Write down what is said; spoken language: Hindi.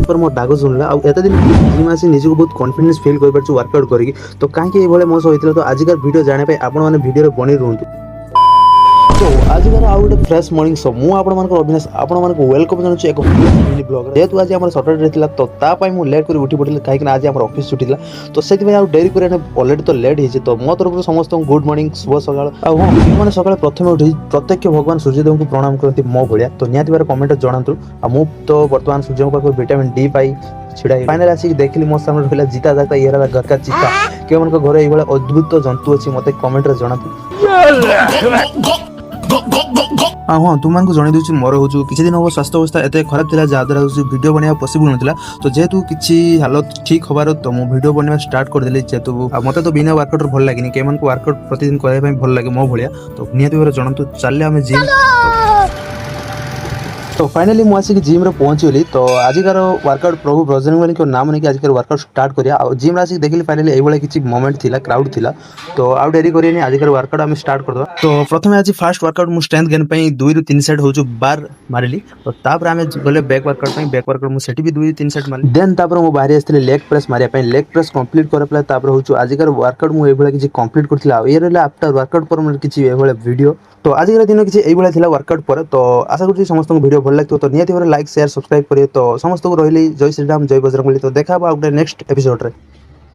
पर मो डाक शुणला आते दिन जिम आसी निजको बहुत कॉन्फिडेंस फील कर वर्कआउट करके तो कहीं ये मो सहित तो आजिकार वीडियो जाने आपण वीडियो बनी रुहतु। तो आज आउ गोटे फ्रेश मॉर्निंग शो मुझे अविनाश आपण वेलकम जानूँ एक मिनी ब्लॉग जेहेतु आज आम सटरडे था तो तापाई मुझे लेट कर उठी पड़ी कहीं आज आम ऑफिस छुट्टी था तो से डेरी कर अलरेडी तो लेट हो तो मो तरफ समस्त गुड मॉर्निंग शुभ सकाल हाँ मैंने सकाल प्रथम उठी प्रत्यक्ष भगवान सूर्यदेव को प्रणाम करती मो भाया तो निहाती भाव कमेंट जनातु मु तो बर्तमान सूर्य पाखु विटामिन डी पाई छिड़ा फाइनल आसिक देखली मो सामने रहा जीता जाता ये घर का चीता के घर ये अद्भुत जंतु अच्छी मत कमेंट जनातु। हाँ तुमको जन दूसरी मोर हूँ किसी दिन हम स्वास्थ्य अवस्था एत खराब था जहाद्वारा वीडियो बनवा पॉसिबल नाला तो जेहेतु किसी हालत ठीक हबार तो मुझे वीडियो बनवा स्टार्ट करदेली जेहेतु मत तो बिना वर्कआउट भल लगे कई वर्कआउट प्रतिदिन करने भल लगे मो भाया तो निहत भाव जनातु चले आम जिम तो फाइनली मुझे आसिक जिम रे पहुँचीगली तो आजिकार वर्कआउट प्रभु ब्रजरंगबली को नाम नहीं आजिकार वर्कआउट स्टार्ट करिया जिम आसिक देखली फाइनली ये किसी मोमेंट थिला क्राउड थिला तो आउ डेरी करिए आजिकार वर्कआउट आम स्टार्ट करदे तो प्रथम आज फास्ट वर्कआउट मु स्ट्रेंथ गेन पई 2 ରୁ 3 सेट होजु बार मारिली तो तापर आम गले बैक वर्कआउट पई बैक वर्कआउट मु सेठी भी 2 ରୁ 3 सेट मारली देन तापर मु बाहरी आस्थिले लेग प्रेस मारिया पई लेग प्रेस कंप्लीट करे पला तापर होजु आजिकार वर्कआउट मु एभला किसी कंप्लीट करथिला ये रहला आफ्टर वर्कआउट पर मु किसी एभला वीडियो तो आजिकार दिन किसी एभला थिला वर्कआउट पर तो आशा करछि समस्त वीडियो भल लागतो तो नियति लाइक शेयर सब्सक्राइब करिए तो समस्त को रहिली जय श्री राम जय बजरंगबली तो देखा नेक्स्ट एपिसोड रे।